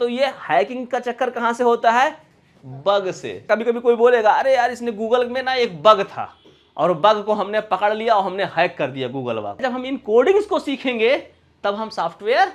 तो ये हैकिंग का चक्कर कहां से होता है? बग से। कभी कभी कोई बोलेगा अरे यार इसने गूगल में ना एक बग था और बग को हमने पकड़ लिया और हमने हैक कर दिया गूगल बग। जब हम इन कोडिंग्स को सीखेंगे तब हम सॉफ्टवेयर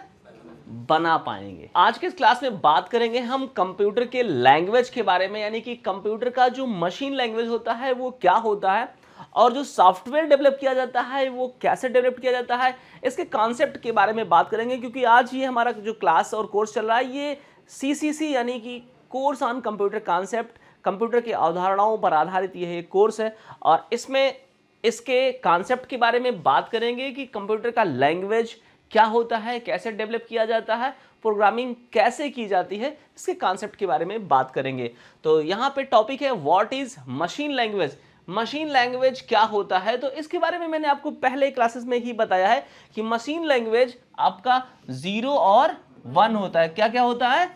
बना पाएंगे। आज के इस क्लास में बात करेंगे हम कंप्यूटर के लैंग्वेज के बारे में, यानी कि कंप्यूटर का जो मशीन लैंग्वेज होता है वो क्या होता है और जो सॉफ्टवेयर डेवलप किया जाता है वो कैसे डेवलप किया जाता है, इसके कॉन्सेप्ट के बारे में बात करेंगे। क्योंकि आज ये हमारा जो क्लास और कोर्स चल रहा है ये CCC यानी कि course on computer concept, computer की अवधारणाओं पर आधारित ये कोर्स है और इसमें इसके कॉन्सेप्ट के बारे में बात करेंगे कि कंप्यूटर का लैंग्वेज क्या होता है, कैसे डेवलप किया जाता है, प्रोग्रामिंग कैसे की जाती है, इसके कॉन्सेप्ट के बारे में बात करेंगे। तो यहाँ पे टॉपिक है what is machine language. Machine language क्या होता है, तो इसके बारे में मैंने आपको पहले क्लासेस में ही बताया है कि मशीन लैंग्वेज आपका 0 और 1 होता है। क्या क्या होता है?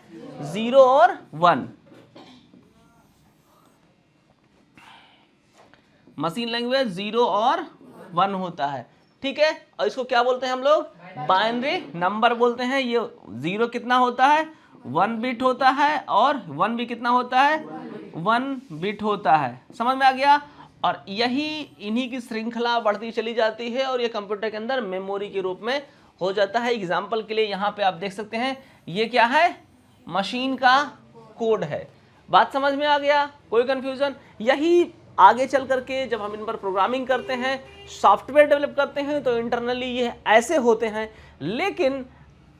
0 और 1। मशीन लैंग्वेज 0 और 1 होता है, ठीक है। और इसको क्या बोलते हैं हम लोग? बाइनरी नंबर बोलते हैं। ये 0 कितना होता है? 1 बिट होता है और 1 भी कितना होता है? 1 बिट होता है। समझ में आ गया? और यही इन्हीं की श्रृंखला बढ़ती चली जाती है और ये कंप्यूटर के अंदर मेमोरी के रूप में हो जाता है। एग्जाम्पल के लिए यहाँ पे आप देख सकते हैं ये क्या है? मशीन का कोड है। बात समझ में आ गया? कोई कंफ्यूजन? यही आगे चल करके जब हम इन पर प्रोग्रामिंग करते हैं, सॉफ्टवेयर डेवलप करते हैं तो इंटरनली ये ऐसे होते हैं। लेकिन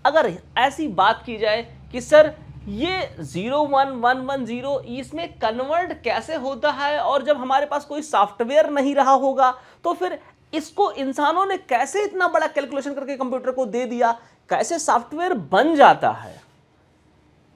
अगर ऐसी बात की जाए कि सर ये 0 1 1 1 0 इसमें कन्वर्ट कैसे होता है, और जब हमारे पास कोई सॉफ्टवेयर नहीं रहा होगा तो फिर इसको इंसानों ने कैसे इतना बड़ा कैलकुलेशन करके कंप्यूटर को दे दिया, कैसे सॉफ्टवेयर बन जाता है?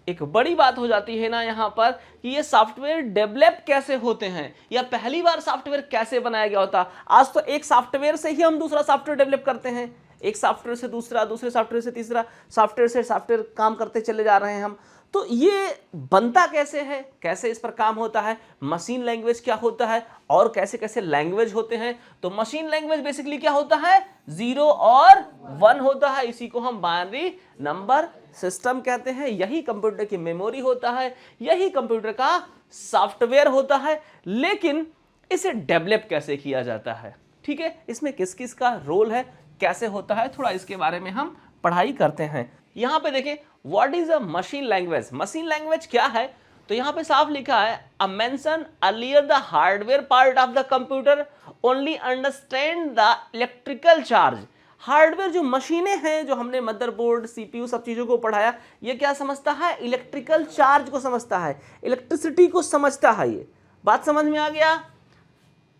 एक बड़ी बात हो जाती है ना यहाँ पर कि ये सॉफ्टवेयर डेवलप कैसे होते हैं या पहली बार सॉफ्टवेयर कैसे बनाया गया होता। आज तो एक सॉफ्टवेयर से ही हम दूसरा सॉफ्टवेयर डेवलप करते हैं, एक सॉफ्टवेयर से दूसरा, दूसरे सॉफ्टवेयर से तीसरा, सॉफ्टवेयर से सॉफ्टवेयर काम करते चले जा रहे हैं हम। तो ये बनता कैसे है, कैसे इस पर काम होता है, मशीन लैंग्वेज क्या होता है और कैसे कैसे लैंग्वेज होते हैं। तो मशीन लैंग्वेज बेसिकली क्या होता है? 0 और 1 होता है। इसी को हम बाइनरी नंबर सिस्टम कहते हैं। यही कंप्यूटर की मेमोरी होता है, यही कंप्यूटर का सॉफ्टवेयर होता है। लेकिन इसे डेवलप कैसे किया जाता है, ठीक है, इसमें किस किस का रोल है, कैसे होता है, थोड़ा इसके बारे में हम पढ़ाई करते हैं। यहां पे देखें what is a machine language. Machine language क्या है? तो यहां पे साफ लिखा है a mention earlier the hardware part of the computer only understand the electrical charge. Hardware जो मशीनें हैं, जो हमने मदरबोर्ड, CPU सब चीजों को पढ़ाया, ये क्या समझता है? इलेक्ट्रिकल चार्ज को समझता है, इलेक्ट्रिसिटी को समझता है। ये बात समझ में आ गया?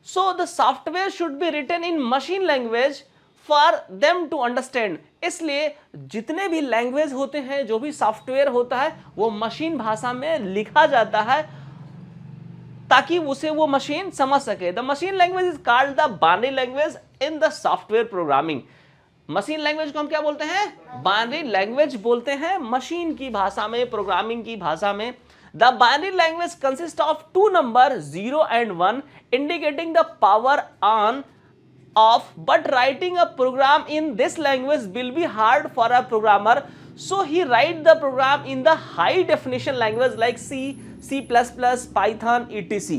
So the software should be written in machine language for them to understand. इसलिए जितने भी लैंग्वेज होते हैं, जो भी सॉफ्टवेयर होता है, वो मशीन भाषा में लिखा जाता है ताकि उसे वो मशीन समझ सके। The machine language is called the binary language in the software programming. Machine language को हम क्या बोलते हैं? बाइनरी लैंग्वेज बोलते हैं मशीन की भाषा में, प्रोग्रामिंग की भाषा में। The binary language consist of 2 number 0 and 1 indicating the power on off, but writing a program in this language will be hard for a programmer, so he write the program in the high definition language like C, C++, Python, etc.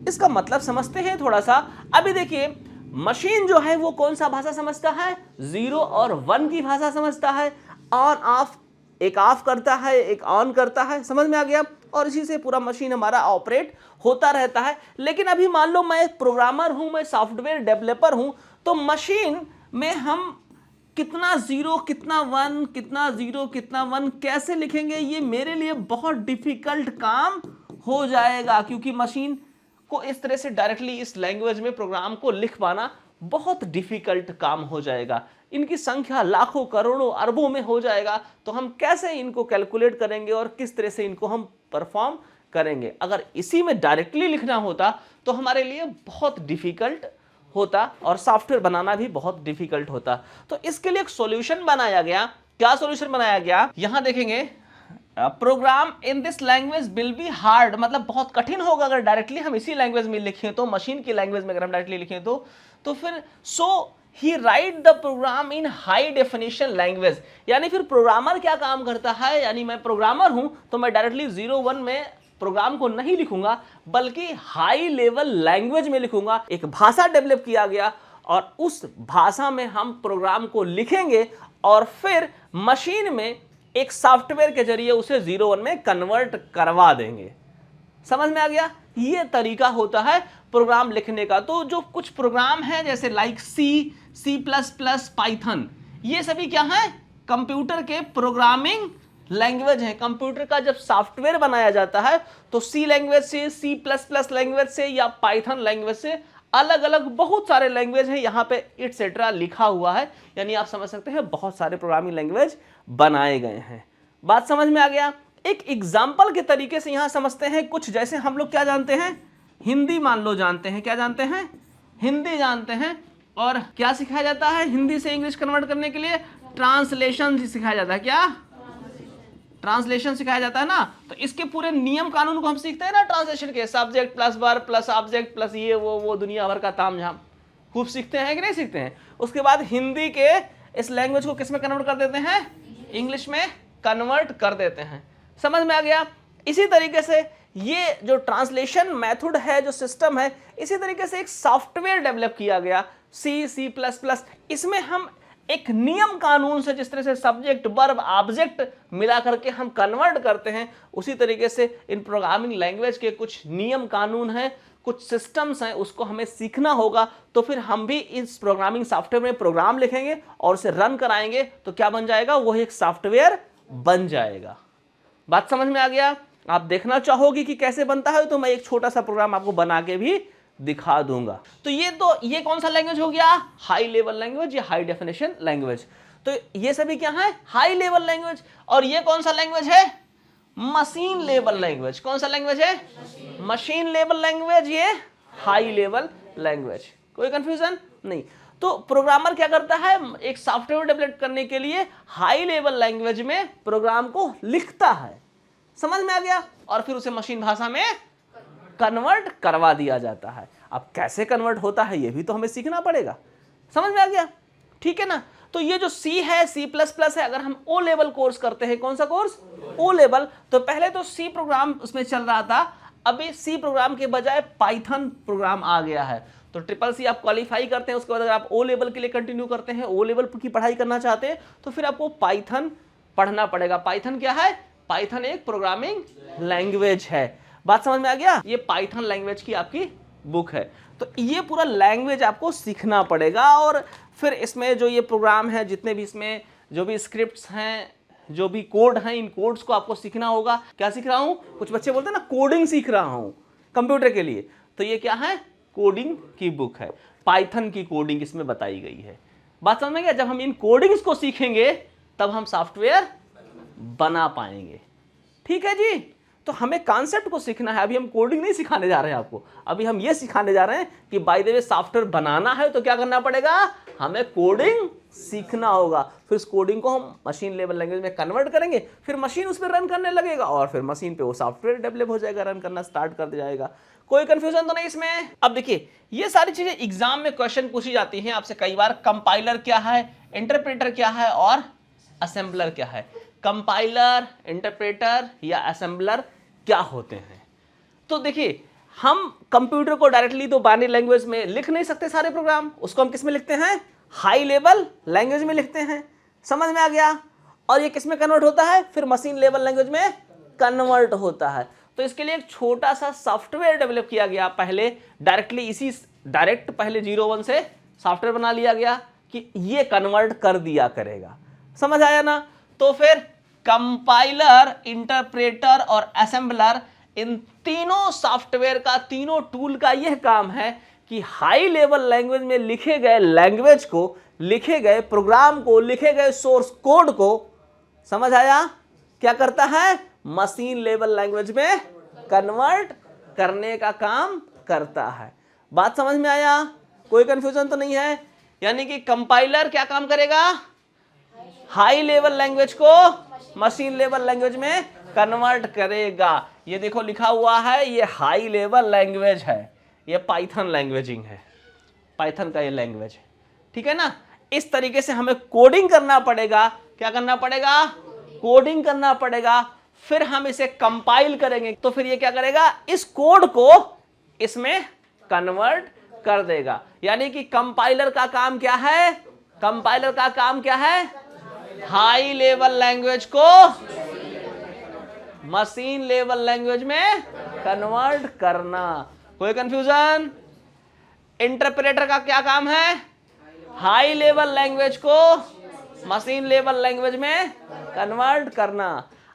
इसका मतलब समझते हैं थोड़ा सा। अभी देखिए machine जो है वो कौन सा भाषा समझता है? 0 और 1 की भाषा समझता है। ऑन ऑफ, एक ऑफ करता है, एक ऑन करता है। समझ में आ गया? और इसी से पूरा मशीन हमारा ऑपरेट होता रहता है। लेकिन अभी मान लो मैं प्रोग्रामर हूं, मैं सॉफ्टवेयर डेवलपर हूं, तो मशीन में हम कितना 0 कितना 1 कितना 0 कितना 1 कैसे लिखेंगे, ये मेरे लिए बहुत डिफिकल्ट काम हो जाएगा। क्योंकि मशीन को इस तरह से डायरेक्टली इस लैंग्वेज में प्रोग्राम को लिख पाना बहुत डिफिकल्ट काम हो जाएगा। इनकी संख्या लाखों, करोड़ों, अरबों में हो जाएगा। तो हम कैसे इनको कैलकुलेट करेंगे और किस तरह से इनको हम परफॉर्म करेंगे? अगर इसी में डायरेक्टली लिखना होता तो हमारे लिए बहुत डिफिकल्ट होता और सॉफ्टवेयर बनाना भी बहुत डिफिकल्ट होता। तो इसके लिए एक सॉल्यूशन बनाया गया। क्या सॉल्यूशन बनाया गया? यहां देखेंगे program in this language will be hard, मतलब बहुत कठिन होगा अगर डायरेक्टली हम इसी लैंग्वेज में लिखें तो, मशीन की लैंग्वेज में अगर हम डायरेक्टली लिखें तो फिर so he write the program in high definition language. यानी फिर प्रोग्रामर क्या काम करता है, यानी मैं प्रोग्रामर हूं तो मैं डायरेक्टली 0-1 में प्रोग्राम को नहीं लिखूंगा बल्कि हाई लेवल लैंग्वेज में लिखूंगा। एक भाषा डेवलप किया गया और उस भाषा में हम प्रोग्राम को लिखेंगे और फिर मशीन में एक सॉफ्टवेयर के जरिए उसे 0-1 में कन्वर्ट करवा देंगे। समझ में आ गया? ये तरीका होता है प्रोग्राम लिखने का। तो जो कुछ प्रोग्राम है जैसे लाइक सी, C++, पाइथन, ये सभी क्या है? कंप्यूटर के प्रोग्रामिंग लैंग्वेज है। कंप्यूटर का जब सॉफ्टवेयर बनाया जाता है तो सी लैंग्वेज से, C++ लैंग्वेज से या पाइथन लैंग्वेज से, अलग अलग बहुत सारे लैंग्वेज है यहाँ पे एटसेट्रा लिखा हुआ है। यानी आप समझ सकते हैं बहुत सारे प्रोग्रामिंग लैंग्वेज बनाए गए हैं। बात समझ में आ गया? एक एग्जाम्पल के तरीके से यहां समझते हैं। कुछ जैसे हम लोग क्या जानते हैं, हिंदी मान लो जानते हैं, क्या जानते हैं? हिंदी जानते हैं। और क्या सिखाया जाता है हिंदी से इंग्लिश कन्वर्ट करने के लिए? ट्रांसलेशन सिखाया जाता है। क्या? ट्रांसलेशन सिखाया जाता है ना। तो इसके पूरे नियम कानून को हम सीखते हैं ना ट्रांसलेशन के, subject plus verb plus object plus ये वो दुनिया भर का तामझाम खूब सीखते हैं कि नहीं सीखते हैं। उसके बाद हिंदी के इस लैंग्वेज को किस में कन्वर्ट कर देते हैं? इंग्लिश में कन्वर्ट कर देते हैं। समझ में आ गया? इसी तरीके से ये जो ट्रांसलेशन मेथड है, जो सिस्टम है, इसी तरीके से एक सॉफ्टवेयर डेवलप किया गया C++। इसमें हम एक नियम कानून से जिस तरह से सब्जेक्ट वर्ब ऑब्जेक्ट मिला करके हम कन्वर्ट करते हैं, उसी तरीके से इन प्रोग्रामिंग लैंग्वेज के कुछ नियम कानून हैं, कुछ सिस्टम्स हैं, उसको हमें सीखना होगा। तो फिर हम भी इस प्रोग्रामिंग सॉफ्टवेयर में प्रोग्राम लिखेंगे और उसे रन कराएंगे तो क्या बन जाएगा? वो एक सॉफ्टवेयर बन जाएगा। बात समझ में आ गया? आप देखना चाहोगे कि कैसे बनता है तो मैं एक छोटा सा प्रोग्राम आपको बना के भी दिखा दूंगा। तो ये कौन सा लैंग्वेज हो गया? हाई लेवल लैंग्वेज या हाई डेफिनेशन लैंग्वेज। तो ये सभी क्या है? High level language. और ये कौन सा लैंग्वेज है? Machine level language. कौन सा लैंग्वेज है? मशीन लेवल लैंग्वेज, ये हाई लेवल लैंग्वेज। कोई कंफ्यूजन नहीं। तो प्रोग्रामर क्या करता है? एक सॉफ्टवेयर डेवलप करने के लिए हाई लेवल लैंग्वेज में प्रोग्राम को लिखता है। समझ में आ गया? और फिर उसे मशीन भाषा में कन्वर्ट करवा दिया जाता है। अब कैसे कन्वर्ट होता है ये भी तो हमें सीखना पड़ेगा। समझ में आ गया? ठीक है ना। तो ये जो C है, C++ है, अगर हम O लेवल कोर्स करते हैं, कौन सा कोर्स? O लेवल, तो पहले तो C प्रोग्राम उसमें चल रहा था, अभी C प्रोग्राम के बजाय पाइथन प्रोग्राम आ गया है। तो CCC आप क्वालिफाई करते हैं, उसके बाद अगर आप O लेवल के लिए कंटिन्यू करते हैं, O लेवल की पढ़ाई करना चाहते हैं, तो फिर आपको पाइथन पढ़ना पड़ेगा। पाइथन क्या है? पाइथन एक प्रोग्रामिंग लैंग्वेज है। बात समझ में आ गया? ये पाइथन लैंग्वेज की आपकी बुक है। तो ये पूरा लैंग्वेज आपको सीखना पड़ेगा और फिर इसमें जो ये प्रोग्राम है, जितने भी इसमें जो भी स्क्रिप्ट्स हैं, जो भी कोड हैं, इन कोड्स को आपको सीखना होगा। क्या सीख रहा हूं? कुछ बच्चे बोलते हैं ना कोडिंग सीख रहा हूं कंप्यूटर के लिए, तो ये क्या है? कोडिंग की बुक है। पाइथन की कोडिंग इसमें बताई गई है। बात समझ में गया? जब हम इन कोडिंग्स को सीखेंगे तब हम सॉफ्टवेयर बना पाएंगे। ठीक है जी। तो हमें कॉन्सेप्ट को सीखना है। अभी हम कोडिंग नहीं सिखाने जा रहे हैं आपको, अभी हम ये सिखाने जा रहे हैं कि बाय द वे सॉफ्टवेयर बनाना है तो क्या करना पड़ेगा? हमें कोडिंग सीखना होगा। फिर उस कोडिंग को हम मशीन लेवल लैंग्वेज में कन्वर्ट करेंगे, फिर मशीन उस पर रन करने लगेगा और फिर मशीन पे वो सॉफ्टवेयर डेवलप हो जाएगा, रन करना स्टार्ट कर जाएगा। कोई कंफ्यूजन तो नहीं इसमें? अब देखिए, ये सारी चीजें एग्जाम में क्वेश्चन पूछी जाती हैं आपसे कई बार। कंपाइलर क्या है, इंटरप्रेटर क्या है और असेंबलर क्या है। कंपाइलर, इंटरप्रेटर या असेंबलर क्या होते हैं? तो देखिए, हम कंप्यूटर को डायरेक्टली तो बाइनरी लैंग्वेज में लिख नहीं सकते सारे प्रोग्राम, उसको हम किस में लिखते हैं? हाई लेवल लैंग्वेज में लिखते हैं। समझ में आ गया? और ये किस में कन्वर्ट होता है? फिर मशीन लेवल लैंग्वेज में कन्वर्ट होता है। तो इसके लिए एक छोटा सा सॉफ्टवेयर डेवलप किया गया पहले, डायरेक्ट पहले 0-1 से सॉफ्टवेयर बना लिया गया कि ये कन्वर्ट कर दिया करेगा। समझ आया ना? तो फिर कंपाइलर, इंटरप्रेटर और असेंबलर, इन तीनों सॉफ्टवेयर का, तीनों टूल का यह काम है कि हाई लेवल लैंग्वेज में लिखे गए लैंग्वेज को, लिखे गए प्रोग्राम को, लिखे गए सोर्स कोड को, समझ आया? क्या करता है? मशीन लेवल लैंग्वेज में कन्वर्ट करने का काम करता है। बात समझ में आया? कोई कंफ्यूजन तो नहीं है? यानी कि कंपाइलर क्या काम करेगा? हाई लेवल लैंग्वेज को मशीन लेवल लैंग्वेज में कन्वर्ट करेगा। ये देखो लिखा हुआ है, ये हाई लेवल लैंग्वेज है, ये पाइथन लैंग्वेजिंग है, पाइथन का ये लैंग्वेज है। ठीक है ना। इस तरीके से हमें कोडिंग करना पड़ेगा। क्या करना पड़ेगा? कोडिंग करना पड़ेगा। फिर हम इसे कंपाइल करेंगे तो फिर ये क्या करेगा? इस कोड को इसमें कन्वर्ट कर देगा। यानी कि कंपाइलर का काम क्या है? कंपाइलर का काम क्या है? हाई लेवल लैंग्वेज को मशीन लेवल लैंग्वेज में कन्वर्ट करना। कोई कंफ्यूजन? इंटरप्रेटर का क्या काम है? हाई लेवल लैंग्वेज को मशीन लेवल लैंग्वेज में कन्वर्ट करना।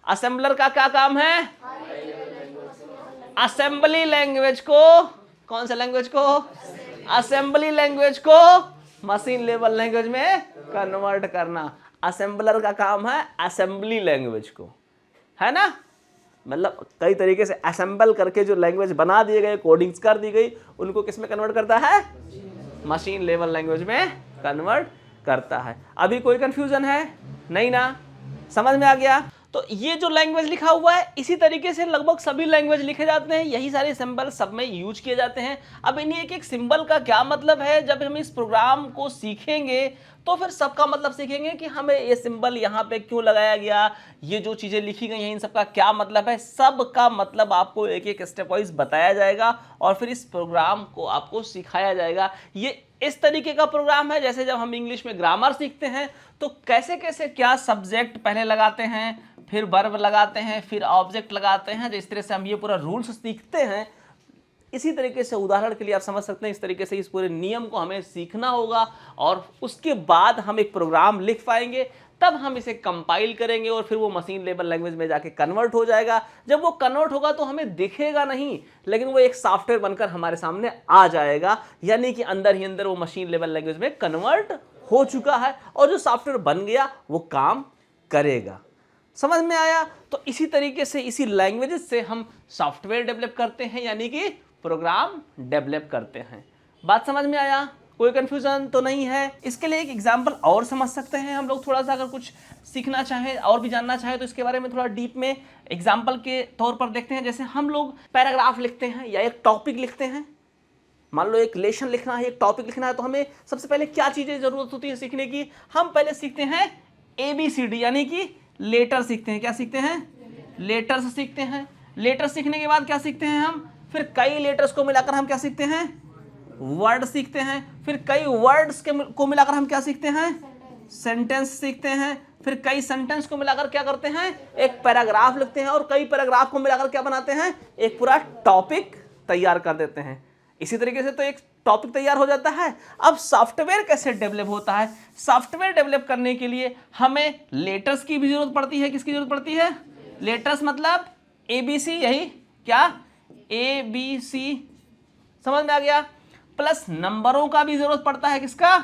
असेंबलर का क्या काम है? असेंबली लैंग्वेज को, कौन सा लैंग्वेज को? असेंबली लैंग्वेज को मशीन लेवल लैंग्वेज में कन्वर्ट करना। असेंबलर का काम है असेंबली लैंग्वेज को, है ना, मतलब कई तरीके से असेंबल करके जो लैंग्वेज बना दिए गए, कोडिंग्स कर दी गई, उनको किस में कन्वर्ट करता है? मशीन लेवल लैंग्वेज में कन्वर्ट करता है। अभी कोई कंफ्यूजन है? नहीं ना, समझ में आ गया? तो ये जो लैंग्वेज लिखा हुआ है इसी तरीके से लगभग सभी लैंग्वेज लिखे जाते हैं, यही सारे सिंबल सब में यूज किए जाते हैं। अब इन एक एक सिंबल का क्या मतलब है, जब हम इस प्रोग्राम को सीखेंगे तो फिर सबका मतलब सीखेंगे कि हमें ये सिंबल यहाँ पे क्यों लगाया गया, ये जो चीज़ें लिखी गई हैं इन सबका क्या मतलब है, सबका मतलब आपको एक एक स्टेप वाइज बताया जाएगा और फिर इस प्रोग्राम को आपको सिखाया जाएगा। ये इस तरीके का प्रोग्राम है जैसे जब हम इंग्लिश में ग्रामर सीखते हैं तो कैसे कैसे क्या सब्जेक्ट पहले लगाते हैं, फिर वर्ब लगाते हैं, फिर ऑब्जेक्ट लगाते हैं, जिस तरह से हम ये पूरा रूल्स सीखते हैं, इसी तरीके से उदाहरण के लिए आप समझ सकते हैं इस तरीके से इस पूरे नियम को हमें सीखना होगा और उसके बाद हम एक प्रोग्राम लिख पाएंगे, तब हम इसे कंपाइल करेंगे और फिर वो मशीन लेवल लैंग्वेज में जाके कन्वर्ट हो जाएगा। जब वो कन्वर्ट होगा तो हमें दिखेगा नहीं, लेकिन वो एक सॉफ्टवेयर बनकर हमारे सामने आ जाएगा, यानी कि अंदर ही अंदर वो मशीन लेवल लैंग्वेज में कन्वर्ट हो चुका है और जो सॉफ्टवेयर बन गया वो काम करेगा। समझ में आया? तो इसी तरीके से इसी लैंग्वेजेस से हम सॉफ्टवेयर डेवलप करते हैं, यानी कि प्रोग्राम डेवलप करते हैं। बात समझ में आया? कोई कंफ्यूजन तो नहीं है? इसके लिए एक एग्जांपल और समझ सकते हैं हम लोग, थोड़ा सा अगर कुछ सीखना चाहें और भी जानना चाहें तो इसके बारे में थोड़ा डीप में एग्जांपल के तौर पर देखते हैं। जैसे हम लोग पैराग्राफ लिखते हैं या एक टॉपिक लिखते हैं, मान लो एक लेसन लिखना है, एक टॉपिक लिखना है, तो हमें सबसे पहले क्या चीज़ें ज़रूरत होती है सीखने की? हम पहले सीखते हैं ABCD, यानी कि लेटर सीखते हैं। क्या सीखते हैं? लेटर्स सीखते हैं। लेटर सीखने के बाद क्या सीखते हैं हम? फिर कई लेटर्स को मिलाकर हम क्या सीखते हैं? वर्ड सीखते हैं। फिर कई वर्ड्स को मिलाकर हम क्या सीखते हैं? सेंटेंस सीखते हैं। फिर कई सेंटेंस को मिलाकर क्या करते हैं? एक पैराग्राफ लिखते हैं और कई पैराग्राफ को मिलाकर क्या बनाते हैं? एक पूरा टॉपिक तैयार कर देते हैं। इसी तरीके से तो एक टॉपिक तैयार हो जाता है। अब सॉफ्टवेयर कैसे डेवलप होता है? सॉफ्टवेयर डेवलप करने के लिए हमें लेटर्स की भी जरूरत पड़ती है। किसकी जरूरत पड़ती है? लेटर्स मतलब ABC, यही क्या? ABC, समझ में आ गया? प्लस नंबरों का भी जरूरत पड़ता है। किसका?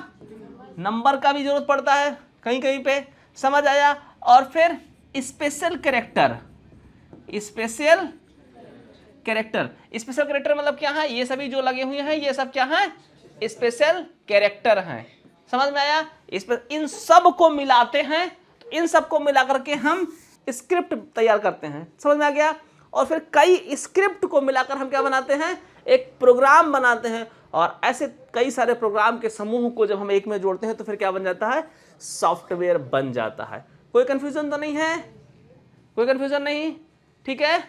नंबर का भी जरूरत पड़ता है कहीं कहीं पे, समझ आया? और फिर special character. Special character, special character मतलब क्या है? ये सभी जो लगे हुए हैं ये सब क्या है? स्पेशल कैरेक्टर हैं। समझ में आया? इन सब को मिलाते हैं, तो इन सब को मिला करके हम स्क्रिप्ट तैयार करते हैं। समझ में आ गया? और फिर कई स्क्रिप्ट को मिलाकर हम क्या बनाते हैं? एक प्रोग्राम बनाते हैं। और ऐसे कई सारे प्रोग्राम के समूह को जब हम एक में जोड़ते हैं तो फिर क्या बन जाता है? सॉफ्टवेयर बन जाता है। कोई कंफ्यूजन तो नहीं है? कोई कंफ्यूजन नहीं? ठीक है,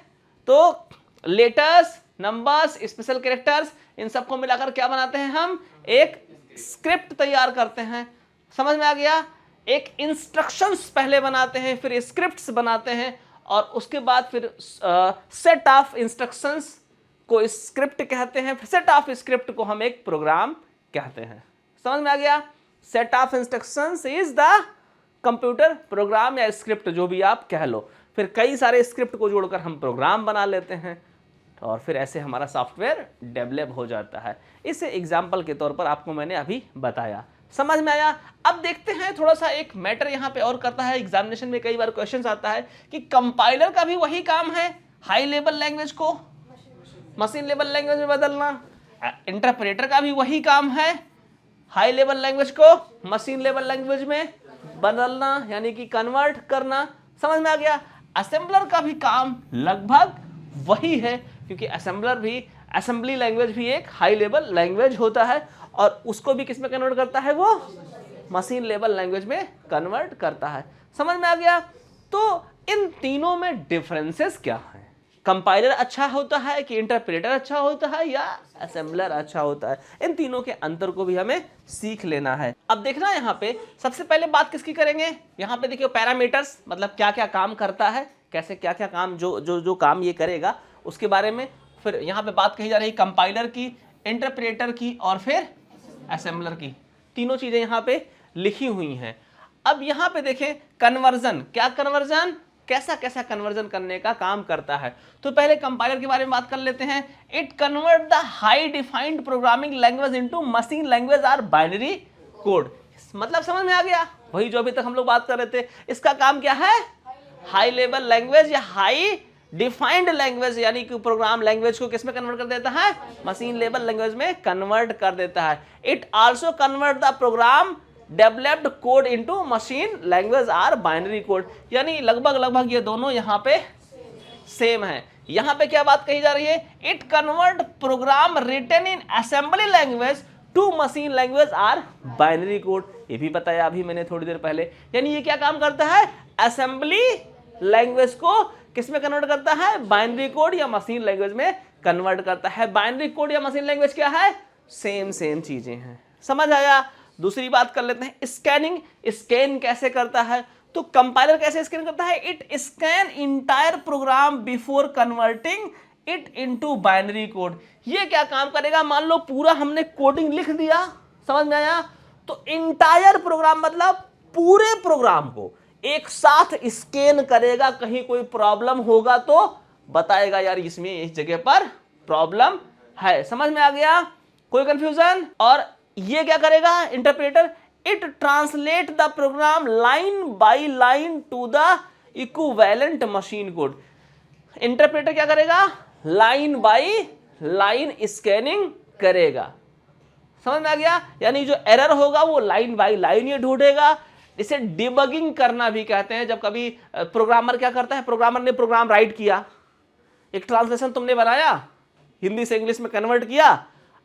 तो लेटर्स, नंबर्स, स्पेशल कैरेक्टर्स, इन सबको मिलाकर क्या बनाते हैं? हम एक स्क्रिप्ट तैयार करते हैं। समझ में आ गया? एक इंस्ट्रक्शंस पहले बनाते हैं, फिर स्क्रिप्ट्स बनाते हैं और उसके बाद फिर सेट ऑफ इंस्ट्रक्शंस को स्क्रिप्ट कहते हैं, फिर सेट ऑफ स्क्रिप्ट को हम एक प्रोग्राम कहते हैं। समझ में आ गया? Set of instructions is the computer program या स्क्रिप्ट, जो भी आप कह लो। फिर कई सारे स्क्रिप्ट को जोड़कर हम प्रोग्राम बना लेते हैं और फिर ऐसे हमारा सॉफ्टवेयर डेवलप हो जाता है। इसे एग्जाम्पल के तौर पर आपको मैंने अभी बताया। समझ में आया? अब देखते हैं थोड़ा सा एक मैटर यहाँ पे और करता है। एग्जामिनेशन में कई बार क्वेश्चन आता है कि कंपाइलर का भी वही काम है, हाई लेवल लैंग्वेज को मशीन लेवल लैंग्वेज में बदलना। इंटरप्रेटर का भी वही काम है, हाई लेवल लैंग्वेज को मशीन लेवल लैंग्वेज में बदलना, यानी कि कन्वर्ट करना। समझ में आ गया? असेंबलर का भी काम लगभग वही है, क्योंकि असेंबलर भी असेंबली लैंग्वेज भी एक हाई लेवल लैंग्वेज होता है और उसको भी किस में कन्वर्ट करता है, वो मशीन लेवल लैंग्वेज में कन्वर्ट करता है। समझ में आ गया? तो इन तीनों में डिफरेंसेस क्या है? कंपाइलर अच्छा होता है कि इंटरप्रेटर अच्छा होता है या असेंबलर अच्छा होता है? इन तीनों के अंतर को भी हमें सीख लेना है। अब देखना यहाँ पे सबसे पहले बात किसकी करेंगे, यहाँ पे देखिए पैरामीटर्स, मतलब क्या क्या काम करता है, कैसे क्या क्या काम जो काम ये करेगा उसके बारे में। फिर यहाँ पे बात कही जा रही है कंपाइलर की, इंटरप्रेटर की और फिर असेंबलर की। तीनों चीजें यहाँ पे लिखी हुई हैं। अब यहाँ पे देखें कन्वर्जन, क्या कन्वर्जन, कैसा कैसा कन्वर्जन करने का काम करता है। तो पहले कंपाइलर के बारे में बात कर लेते हैं। It convert the high defined programming language into machine language और बाइनरी कोड। मतलब समझ में आ गया? वही जो अभी तक हम लोग बात कर रहे थे, इसका काम क्या है, हाई लेवल लैंग्वेज या हाई डिफाइंड लैंग्वेज, यानी कि प्रोग्राम लैंग्वेज को किस में कन्वर्ट कर देता है, मशीन लेवल लैंग्वेज में कन्वर्ट कर देता है। It also convert the program developed code into machine language or binary code, यानी लगभग ये दोनों यहाँ पे सेम है। यहाँ पे क्या बात कही जा रही है, it convert program written in assembly language to machine language or binary code. ये भी बताया अभी मैंने थोड़ी देर पहले, यानी ये क्या काम करता है, असेंबली लैंग्वेज को किस में कन्वर्ट करता है, बाइनरी कोड या मशीन लैंग्वेज में कन्वर्ट करता है। बाइनरी कोड या मशीन लैंग्वेज क्या है, सेम चीजें हैं। समझ आया? दूसरी बात कर लेते हैं स्कैनिंग। स्कैन कैसे करता है, तो कंपाइलर कैसे स्कैन करता है, it scan entire programme before converting it into binary code. ये क्या काम करेगा, मान लो पूरा हमने कोडिंग लिख दिया, समझ में आया, तो इंटायर प्रोग्राम मतलब पूरे प्रोग्राम को एक साथ स्कैन करेगा। कहीं कोई प्रॉब्लम होगा तो बताएगा, यार इसमें इस जगह पर प्रॉब्लम है। समझ में आ गया? कोई कंफ्यूजन? और ये क्या करेगा interpreter, it translate the program line by line to the equivalent machine code. Interpreter क्या करेगा, लाइन बाय लाइन स्कैनिंग करेगा। समझ में आ गया? यानी जो एरर होगा वो लाइन बाय लाइन ये ढूंढेगा। इसे डिबगिंग करना भी कहते हैं। जब कभी प्रोग्रामर क्या करता है, प्रोग्रामर ने प्रोग्राम राइट किया, एक ट्रांसलेशन तुमने बनाया, हिंदी से इंग्लिश में कन्वर्ट किया,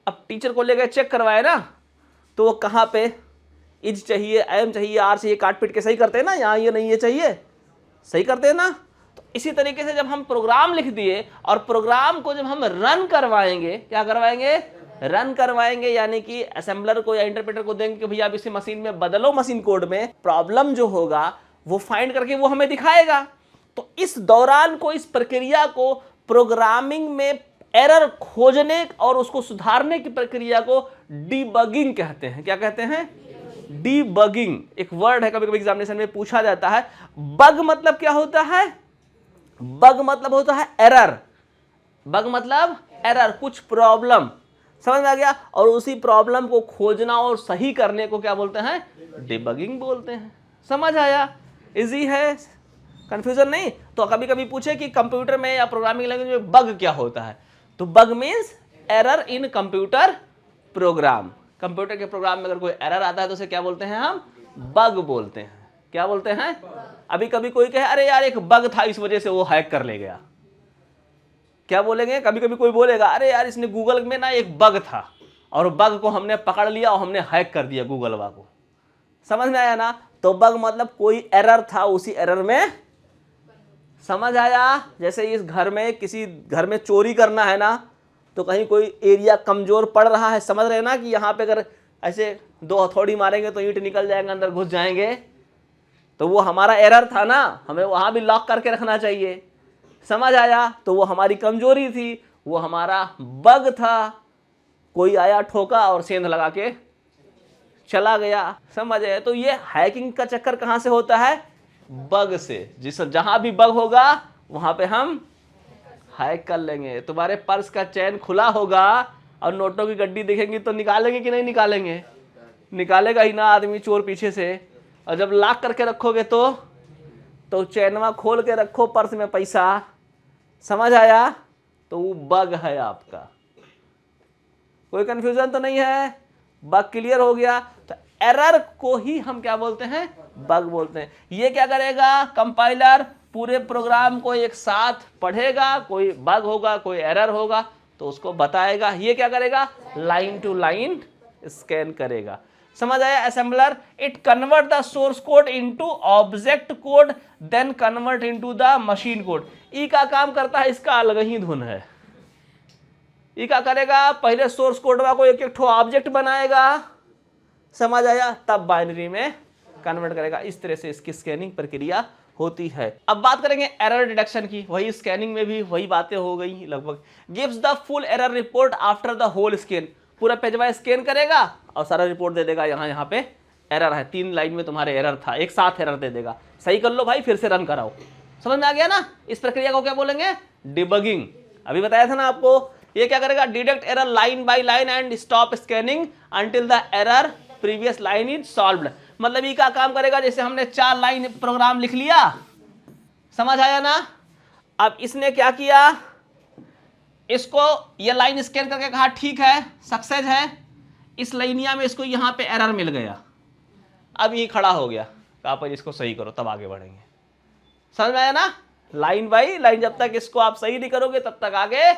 अब टीचर को लेकर चेक करवाए ना, तो वो कहाँ पे इज चाहिए, एम चाहिए, आर चाहिए, काट पीट के सही करते हैं ना, यहाँ ये नहीं ये चाहिए, सही करते हैं ना। तो इसी तरीके से जब हम प्रोग्राम लिख दिए और प्रोग्राम को जब हम रन करवाएंगे, क्या करवाएंगे, रन करवाएंगे, यानी कि असेंबलर को या इंटरप्रेटर को देंगे कि भैया आप इसे मशीन में बदलो, मशीन कोड में प्रॉब्लम जो होगा वो फाइंड करके वो हमें दिखाएगा। तो इस दौरान को, इस प्रक्रिया को प्रोग्रामिंग में एरर खोजने और उसको सुधारने की प्रक्रिया को डीबगिंग कहते हैं। क्या कहते हैं, डीबगिंग। एक वर्ड है, कभी कभी एग्जामिनेशन में पूछा जाता है। बग मतलब क्या होता है, बग मतलब होता है एरर, बग मतलब एरर, कुछ प्रॉब्लम। समझ में आ गया? और उसी प्रॉब्लम को खोजना और सही करने को क्या बोलते हैं, डिबगिंग बोलते हैं। समझ आया? इजी है, कंफ्यूजन नहीं। तो कभी कभी पूछे कि कंप्यूटर में या प्रोग्रामिंग लैंग्वेज में बग क्या होता है, तो bug means error in computer program. Computer के प्रोग्राम में अगर कोई एरर आता है तो उसे क्या बोलते हैं, हम बग बोलते हैं। क्या बोलते हैं? अभी कभी कोई कहे अरे यार एक बग था इस वजह से वो हैक कर ले गया, क्या बोलेंगे? कभी कभी कोई बोलेगा अरे यार इसने गूगल में ना एक बग था और बग को हमने पकड़ लिया और हमने हैक कर दिया गूगल वा को। समझ में आया ना? तो बग मतलब कोई एरर था, उसी एरर में, समझ आया? जैसे इस घर में, किसी घर में चोरी करना है ना, तो कहीं कोई एरिया कमजोर पड़ रहा है, समझ रहे ना कि यहाँ पे अगर ऐसे दो हथौड़ी मारेंगे तो ईंट निकल जाएंगे, अंदर घुस जाएंगे, तो वो हमारा एरर था ना, हमें वहां भी लॉक करके रखना चाहिए। समझ आया? तो वो हमारी कमजोरी थी, वो हमारा बग था। कोई आया ठोका और सेंध लगा के चला गया। समझ आया? तो ये हैकिंग का चक्कर कहां से होता है, बग से। जिस जहां भी बग होगा वहां पे हम हैक कर लेंगे। तुम्हारे पर्स का चैन खुला होगा और नोटों की गड्डी दिखेंगी तो निकालेंगे कि नहीं निकालेंगे? निकालेगा ही ना आदमी, चोर पीछे से। और जब लॉक करके रखोगे तो चैनवा खोल के रखो पर्स में पैसा, समझ आया? तो वो बग है आपका। कोई कंफ्यूजन तो नहीं है? बग क्लियर हो गया? तो एरर को ही हम क्या बोलते हैं, बग बोलते हैं। ये क्या करेगा, कंपाइलर पूरे प्रोग्राम को एक साथ पढ़ेगा, कोई बग होगा, कोई एरर होगा, तो उसको बताएगा। ये क्या करेगा, लाइन टू लाइन स्कैन करेगा। समझ आया assembler? It convert the source code into object code then convert into the machine code. ई का काम करता है, इसका अलग ही धुन है। ई क्या करेगा, पहले सोर्स कोड को एक एक ठो ऑब्जेक्ट बनाएगा, समझ आया, तब बाइनरी में कन्वर्ट करेगा। इस तरह से इसकी स्कैनिंग प्रक्रिया होती है। अब बात करेंगे एरर डिटेक्शन की। वही स्कैनिंग में भी वही बातें हो गई लगभग। Gives the full error report after the whole scan. पूरा पेजवा स्कैन करेगा और सारा रिपोर्ट दे देगा, यहाँ पे एरर है, 3 लाइन में तुम्हारे एरर था, एक साथ एरर दे देगा, सही कर लो भाई, फिर से रन कराओ। समझ में आ गया ना? इस प्रक्रिया को क्या बोलेंगे, डिबगिंग। अभी बताया था ना आपको। ये क्या करेगा, detect error line by line and stop scanning until the error previous line is solved. मतलब ये क्या काम करेगा, जैसे हमने 4 लाइन प्रोग्राम लिख लिया, समझ आया ना? अब इसने क्या किया, इसको ये लाइन स्कैन करके कहा ठीक है, सक्सेस है, इस लाइनिया में इसको यहां पे एरर मिल गया। अब ये खड़ा हो गया, कहा पर इसको सही करो तब आगे बढ़ेंगे। समझ में आया ना? लाइन बाई लाइन, जब तक इसको आप सही नहीं करोगे तब तक आगे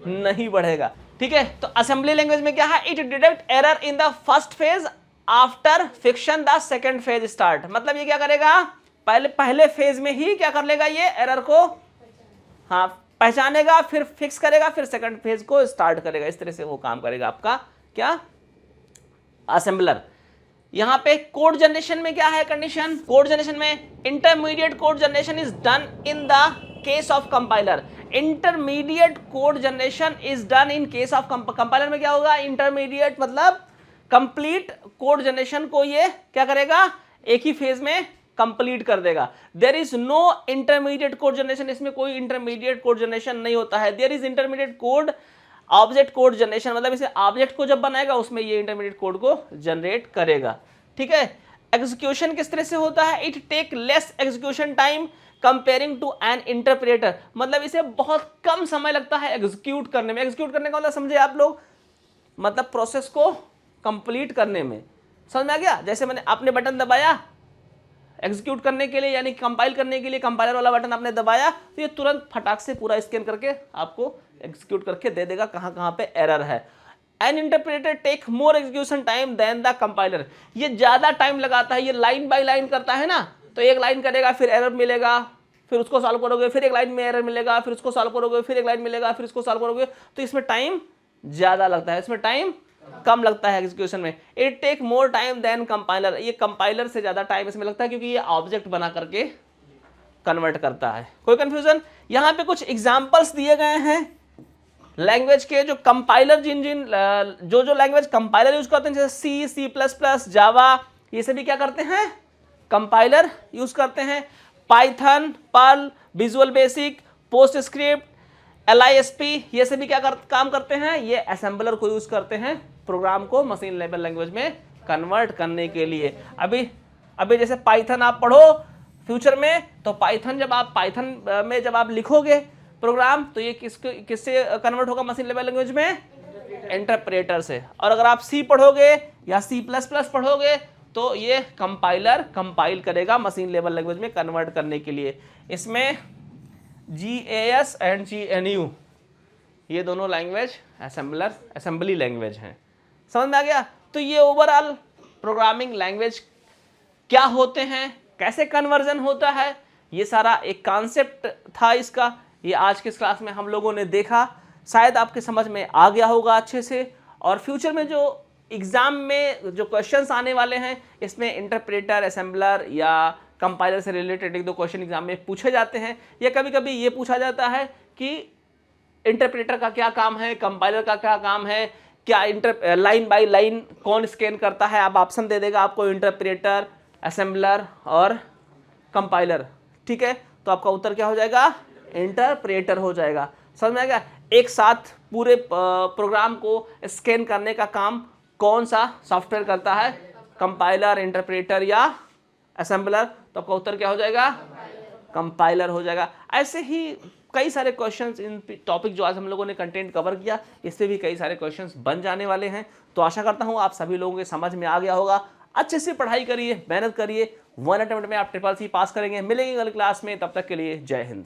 नहीं बढ़ेगा। ठीक है, तो असेंबली लैंग्वेज में क्या है, it detect error in the first phase after fiction the second phase start. मतलब ये क्या करेगा, पहले फेज में ही क्या कर लेगा, ये एरर को हाँ पहचानेगा, फिर फिक्स करेगा, फिर सेकंड फेज को स्टार्ट करेगा। इस तरह से वो काम करेगा आपका क्या, असेंबलर। यहां पे कोड जनरेशन में क्या है कंडीशन, कोड जनरेशन में intermediate code generation is done in the case of compiler. Intermediate code generation is done in case of compiler में क्या होगा, इंटरमीडिएट मतलब कंप्लीट कोड जनरेशन को ये क्या करेगा, एक ही फेज में कंप्लीट कर देगा। There is no intermediate code generation, इसमें कोई इंटरमीडिएट कोड जनरेशन नहीं होता है। There is intermediate code object code generation, मतलब इसे ऑब्जेक्ट को जब बनाएगा उसमें ये इंटरमीडिएट कोड को जनरेट करेगा। ठीक है, एग्जीक्यूशन किस तरह से होता है, it take less execution time comparing to an interpreter. मतलब इसे बहुत कम समय लगता है एग्जीक्यूट करने में। एग्जीक्यूट करने का मतलब समझे आप लोग, मतलब प्रोसेस को कंप्लीट करने में। समझ में आ गया? जैसे मैंने आपने बटन दबाया एग्जीक्यूट करने के लिए, यानी कंपाइल करने के लिए कंपाइलर वाला बटन आपने दबाया, तो ये तुरंत फटाक से पूरा स्कैन करके आपको एग्जीक्यूट करके दे देगा कहाँ कहाँ पे एरर है। An interpreter take more execution time than the compiler. ये ज़्यादा टाइम लगाता है, ये लाइन बाय लाइन करता है ना, तो एक लाइन करेगा, फिर एरर मिलेगा, फिर उसको सॉल्व करोगे, फिर एक लाइन में एरर मिलेगा, फिर उसको सॉल्व करोगे, फिर एक लाइन मिलेगा, फिर उसको सॉल्व करोगे, तो इसमें टाइम ज़्यादा लगता है, इसमें टाइम कम लगता है एग्जीक्यूशन में। It take more time than compiler. ये कंपाइलर से ज़्यादा टाइम इसमें लगता है क्योंकि ये ऑब्जेक्ट बना करके कन्वर्ट करता है। कोई कंफ्यूजन? यहाँ पे कुछ एग्जाम्पल्स दिए गए हैं लैंग्वेज के, जो कंपाइलर जो लैंग्वेज कंपाइलर यूज करते हैं, जैसे सी, सी प्लस प्लस, जावा, ये सभी क्या करते हैं, कंपाइलर यूज करते हैं। Python, Perl, Visual Basic, PostScript, LISP, ये सभी क्या काम करते हैं, ये असेंबलर को यूज करते हैं प्रोग्राम को मशीन लेवल लैंग्वेज में कन्वर्ट करने के लिए। अभी जैसे पाइथन आप पढ़ो फ्यूचर में, तो पाइथन में जब आप लिखोगे प्रोग्राम, तो ये किससे कन्वर्ट होगा मशीन लेवल लैंग्वेज में, इंटरप्रेटर से। और अगर आप सी पढ़ोगे या C++ पढ़ोगे, तो ये कंपाइल करेगा मशीन लेवल लैंग्वेज में कन्वर्ट करने के लिए। इसमें GAS एंड GNU ये दोनों लैंग्वेज असेंबली लैंग्वेज हैं। समझ में आ गया? तो ये ओवरऑल प्रोग्रामिंग लैंग्वेज क्या होते हैं, कैसे कन्वर्जन होता है, ये सारा एक कॉन्सेप्ट था इसका। ये आज के क्लास में हम लोगों ने देखा, शायद आपके समझ में आ गया होगा अच्छे से। और फ्यूचर में जो एग्जाम में जो क्वेश्चंस आने वाले हैं, इसमें इंटरप्रेटर, असेंबलर या कंपाइलर से रिलेटेड 1-2 क्वेश्चन एग्जाम में पूछे जाते हैं। या कभी कभी ये पूछा जाता है कि इंटरप्रेटर का क्या काम है, कंपाइलर का क्या काम है, क्या लाइन बाय लाइन कौन स्कैन करता है। अब ऑप्शन दे देगा आपको इंटरप्रेटर, असेंबलर और कंपाइलर। ठीक है, तो आपका उत्तर क्या हो जाएगा, इंटरप्रेटर हो जाएगा। समझ में आ गया? एक साथ पूरे प्रोग्राम को स्कैन करने का काम कौन सा सॉफ्टवेयर करता है, कंपाइलर, इंटरप्रेटर या असेंबलर, तो आपका उत्तर क्या हो जाएगा, कंपाइलर हो जाएगा। ऐसे ही कई सारे क्वेश्चंस, इन टॉपिक जो आज हम लोगों ने कंटेंट कवर किया, इससे भी कई सारे क्वेश्चंस बन जाने वाले हैं। तो आशा करता हूँ आप सभी लोगों के समझ में आ गया होगा। अच्छे से पढ़ाई करिए, मेहनत करिए, 1 अटेम्प्ट में आप CCC पास करेंगे। मिलेंगे अगली क्लास में, तब तक के लिए जय हिंद।